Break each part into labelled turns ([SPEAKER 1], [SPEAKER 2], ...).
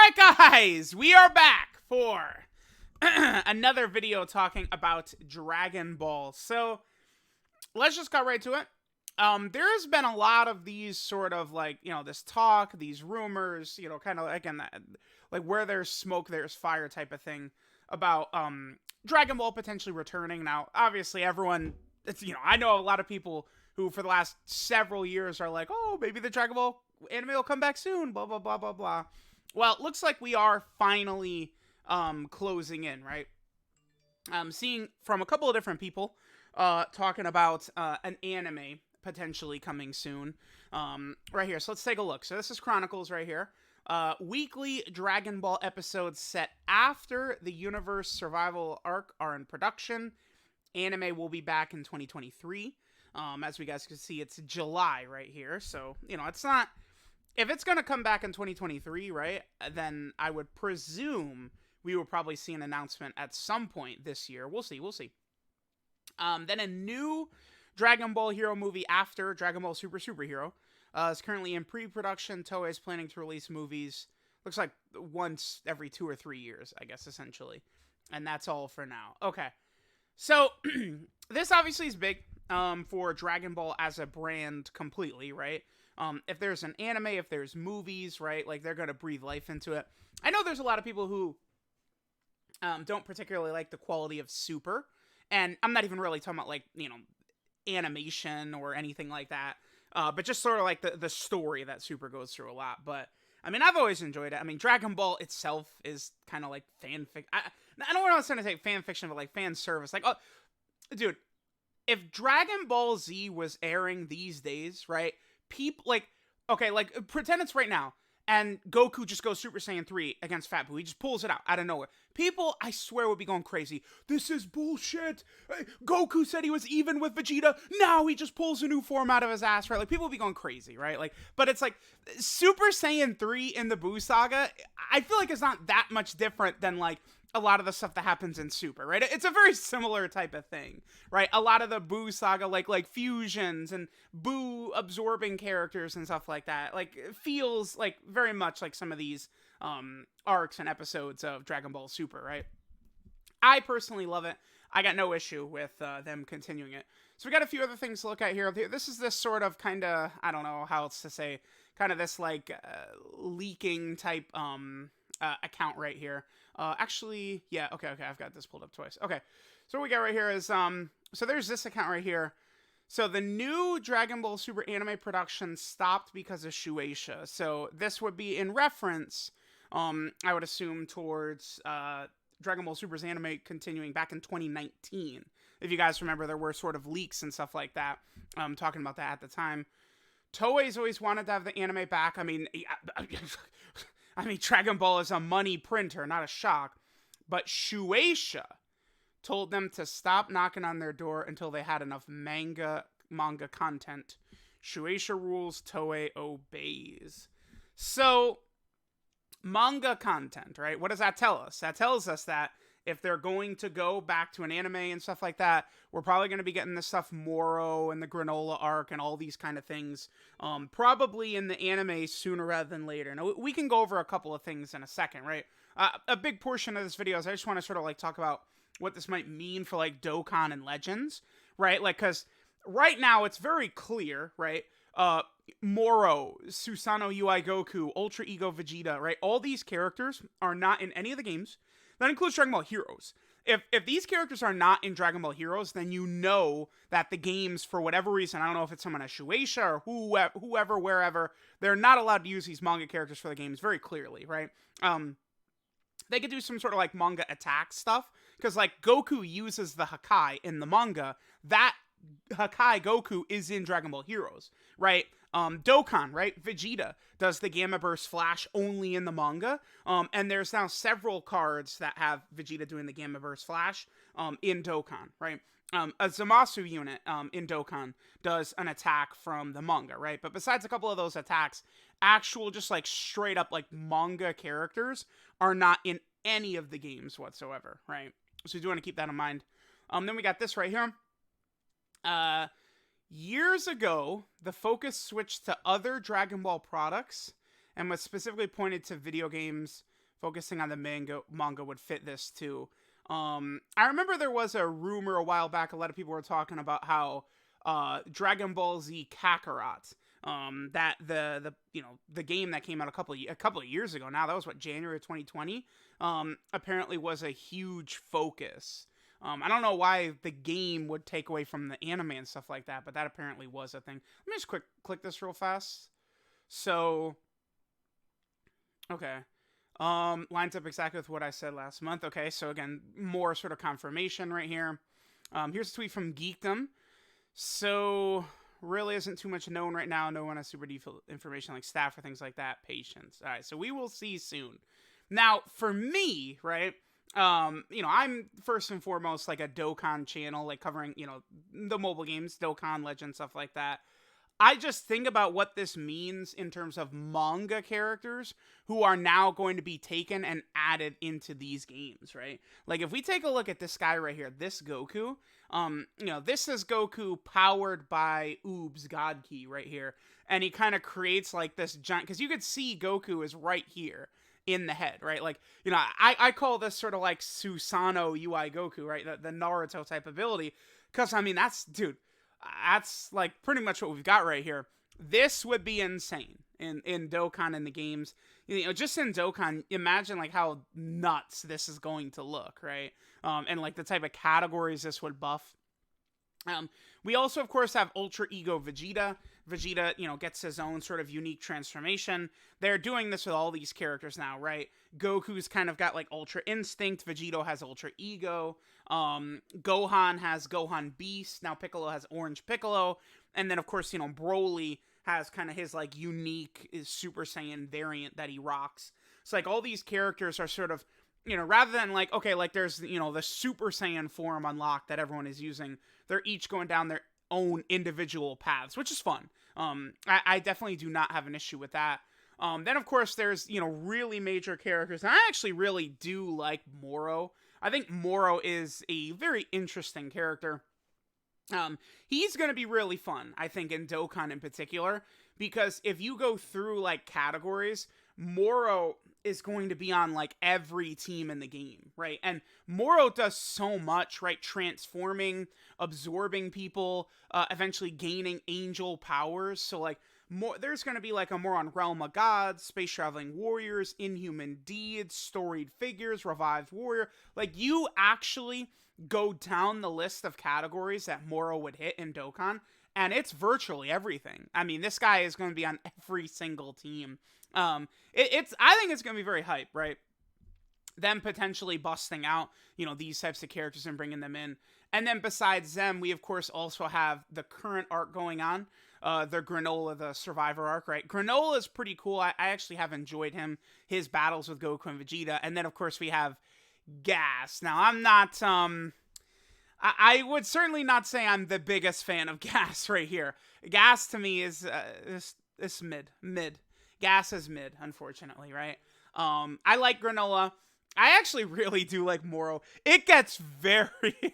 [SPEAKER 1] Alright guys, we are back for another video talking about Dragon Ball. So, let's just cut right to it. There's been a lot of these sort of like, this talk, these rumors, kind of again, like where there's smoke, there's fire type of thing about Dragon Ball potentially returning. Now, obviously everyone, I know a lot of people who for the last several years are like, oh, maybe the Dragon Ball anime will come back soon, blah, blah, blah, blah, blah. Well, it looks like we are finally closing in, right? Seeing from a couple of different people talking about an anime potentially coming soon right here. So let's take a look. So this is Chronicles right here. Weekly Dragon Ball episodes set after the Universe Survival arc are in production. Anime will be back in 2023. As we guys can see, it's July right here. So, it's not... If it's going to come back in 2023, right, then I would presume we will probably see an announcement at some point this year. We'll see. Then a new Dragon Ball Hero movie after Dragon Ball Super Hero is currently in pre-production. Toei is planning to release movies, looks like once every 2 or 3 years, I guess, essentially. And that's all for now. Okay. So, this obviously is big for Dragon Ball as a brand completely, right? If there's an anime, if there's movies, right, like they're going to breathe life into it. I know there's a lot of people who don't particularly like the quality of Super, and I'm not even really talking about like, animation or anything like that, but just sort of like the story that Super goes through a lot. But I mean, I've always enjoyed it. I mean, Dragon Ball itself is kind of like fanfic. I don't want to say fan fiction, but like fan service. Like, oh, dude, if Dragon Ball Z was airing these days, right? People like, okay, like pretend it's right now and Goku just goes Super Saiyan 3 against Fat Boo. He just pulls it out of nowhere. People, I swear, would be going crazy. This is bullshit. Goku said he was even with Vegeta. Now he just pulls a new form out of his ass, right? Like, people would be going crazy, right? Like, but it's like Super Saiyan 3 in the Boo saga, I feel like it's not that much different than like a lot of the stuff that happens in Super, right? It's a very similar type of thing, right? A lot of the Boo saga, like fusions and Boo absorbing characters and stuff like that, like feels like very much like some of these arcs and episodes of Dragon Ball Super, right? I personally love it. I got no issue with them continuing it. So we got a few other things to look at here. This is this sort of kind of, I don't know how else to say, kind of this like leaking type account right here. Actually, yeah, okay, I've got this pulled up twice. Okay, so what we got right here is, so there's this account right here. So the new Dragon Ball Super anime production stopped because of Shueisha. So this would be in reference, I would assume, towards Dragon Ball Super's anime continuing back in 2019. If you guys remember, there were sort of leaks and stuff like that, talking about that at the time. Toei's always wanted to have the anime back. I mean, Dragon Ball is a money printer, not a shock. But Shueisha told them to stop knocking on their door until they had enough manga content. Shueisha rules, Toei obeys. So, manga content, right? What does that tell us? That tells us that if they're going to go back to an anime and stuff like that, we're probably going to be getting the stuff Moro and the Granola arc and all these kind of things, probably in the anime sooner rather than later. Now, we can go over a couple of things in a second, right? A big portion of this video is I just want to sort of like talk about what this might mean for like Dokkan and Legends, right? Like, because right now it's very clear, right? Moro, Susanoo UI Goku, Ultra Ego Vegeta, right? All these characters are not in any of the games. That includes Dragon Ball Heroes. If these characters are not in Dragon Ball Heroes, then you know that the games, for whatever reason, I don't know if it's someone at Shueisha or whoever, wherever, they're not allowed to use these manga characters for the games very clearly, right? They could do some sort of like manga attack stuff, because like Goku uses the Hakai in the manga. That Hakai Goku is in Dragon Ball Heroes, right? Dokkan, right? Vegeta does the Gamma Burst Flash only in the manga. And there's now several cards that have Vegeta doing the Gamma Burst Flash in Dokkan, right? A Zamasu unit in Dokkan does an attack from the manga, right? But besides a couple of those attacks, actual just like straight up like manga characters are not in any of the games whatsoever, right? So you do want to keep that in mind. Then we got this right here. Years ago, the focus switched to other Dragon Ball products and was specifically pointed to video games focusing on the manga would fit this too. I remember there was a rumor a while back. A lot of people were talking about how Dragon Ball Z Kakarot, that the game that came out a couple of years ago now, that was what, January of 2020, apparently was a huge focus. I don't know why the game would take away from the anime and stuff like that, but that apparently was a thing. Let me just click this real fast. So, okay. Lines up exactly with what I said last month. Okay, so again, more sort of confirmation right here. Here's a tweet from Geekdom. So, really isn't too much known right now. No one has super detailed information like staff or things like that. Patience. All right, so we will see soon. Now, for me, right, I'm first and foremost like a Dokkan channel, like covering, the mobile games, Dokkan Legends, stuff like that. I just think about what this means in terms of manga characters who are now going to be taken and added into these games, right? Like, if we take a look at this guy right here, this Goku, this is Goku powered by Oob's God Key right here. And he kind of creates like this giant, because you could see Goku is right here in the head, right? Like, I call this sort of like Susanoo UI Goku, right? The Naruto type ability. Because, I mean, that's like pretty much what we've got right here. This would be insane in Dokkan in the games. Just in Dokkan, imagine like how nuts this is going to look, right? And like the type of categories this would buff. We also, of course, have Ultra Ego Vegeta. Vegeta, gets his own sort of unique transformation. They're doing this with all these characters now, right? Goku's kind of got like Ultra Instinct. Vegito has Ultra Ego. Gohan has Gohan Beast. Now Piccolo has Orange Piccolo. And then, of course, Broly has kind of his like unique Super Saiyan variant that he rocks. So like all these characters are sort of, rather than like, okay, like there's, the Super Saiyan form unlocked that everyone is using. They're each going down their own individual paths, which is fun. I definitely do not have an issue with that. Then, of course, there's, really major characters. And I actually really do like Moro. I think Moro is a very interesting character. He's going to be really fun, I think, in Dokkan in particular. Because if you go through, like, categories, Moro is going to be on, like, every team in the game, right? And Moro does so much, right? Transforming, absorbing people, eventually gaining angel powers. So, like, there's going to be, like, a Moron Realm of Gods, Space Traveling Warriors, Inhuman Deeds, Storied Figures, Revived Warrior. Like, you actually go down the list of categories that Moro would hit in Dokkan, and it's virtually everything. I mean, this guy is going to be on every single team. I think it's going to be very hype, right? Them potentially busting out, these types of characters and bringing them in. And then besides them, we of course also have the current arc going on, the Granola, the Survivor arc, right? Granola is pretty cool. I actually have enjoyed his battles with Goku and Vegeta. And then of course we have Gas. Now I'm not, I would certainly not say I'm the biggest fan of Gas right here. Gas to me is mid. Gas is mid, unfortunately, right? I like Granola. I actually really do like Moro. It gets very...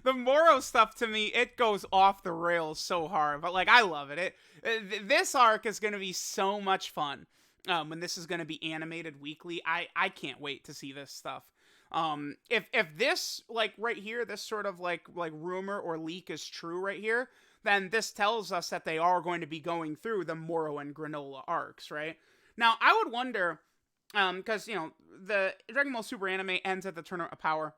[SPEAKER 1] the Moro stuff, to me, it goes off the rails so hard. But, like, I love it. This arc is going to be so much fun when this is going to be animated weekly. I can't wait to see this stuff. If this, like, right here, this sort of, like rumor or leak is true right here, then this tells us that they are going to be going through the Moro and Granola arcs, right? Now, I would wonder... because, the Dragon Ball Super anime ends at the Tournament of Power.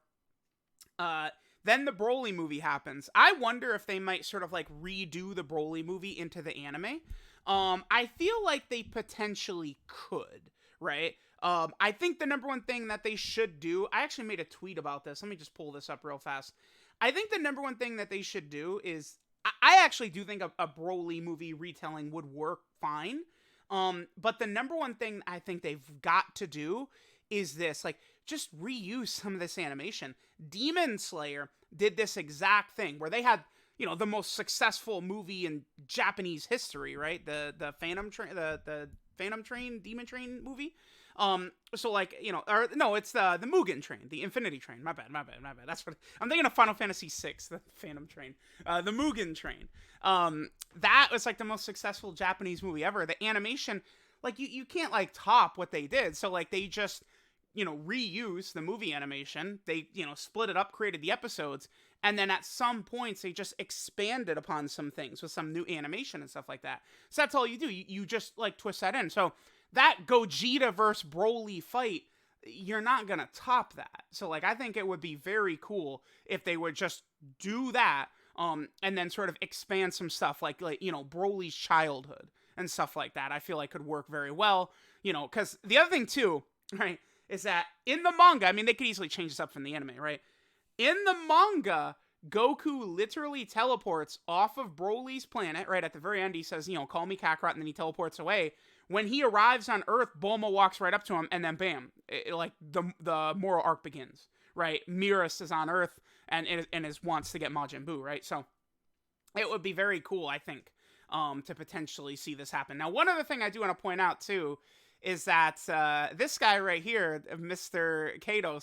[SPEAKER 1] Then the Broly movie happens. I wonder if they might sort of, like, redo the Broly movie into the anime. I feel like they potentially could, right? I think the number one thing that they should do... I actually made a tweet about this. Let me just pull this up real fast. I think the number one thing that they should do is... I actually do think a Broly movie retelling would work fine. But the number one thing I think they've got to do is this, like, just reuse some of this animation. Demon Slayer did this exact thing where they had, the most successful movie in Japanese history, right? The Phantom Train, the Phantom Train, Demon Train movie. So like, or no, it's the Mugen Train, the Infinity Train. My bad. That's what I'm thinking of. Final Fantasy VI, the Phantom Train, the Mugen Train. That was like the most successful Japanese movie ever. The animation, like you can't like top what they did. So like they just reuse the movie animation. They, split it up, created the episodes, and then at some points they just expanded upon some things with some new animation and stuff like that. So that's all you do. You just like twist that in. So that Gogeta versus Broly fight, you're not gonna top that. So like I think it would be very cool if they would just do that, and then sort of expand some stuff like Broly's childhood and stuff like that. I feel like could work very well, because the other thing too, right, is that in the manga, I mean, they could easily change this up from the anime, right? In the manga, Goku literally teleports off of Broly's planet, right? At the very end, he says, call me Kakarot, and then he teleports away. When he arrives on Earth, Bulma walks right up to him, and then bam, the moral arc begins, right? Miras is on Earth and wants to get Majin Buu, right? So it would be very cool, I think, to potentially see this happen. Now, one other thing I do want to point out too is that this guy right here, Mr. Kato,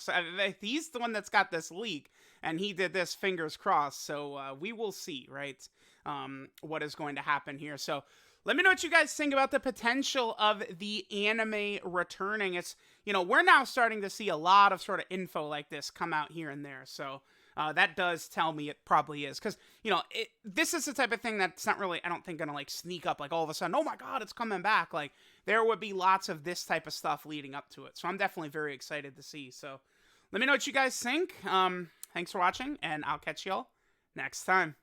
[SPEAKER 1] he's the one that's got this leak, and he did this, fingers crossed. So we will see, right, what is going to happen here. So let me know what you guys think about the potential of the anime returning. It's, we're now starting to see a lot of sort of info like this come out here and there. So that does tell me it probably is. Because, this is the type of thing that's not really, I don't think, going to like sneak up like all of a sudden, oh my God, it's coming back. Like there would be lots of this type of stuff leading up to it. So I'm definitely very excited to see. So let me know what you guys think. Thanks for watching, and I'll catch y'all next time.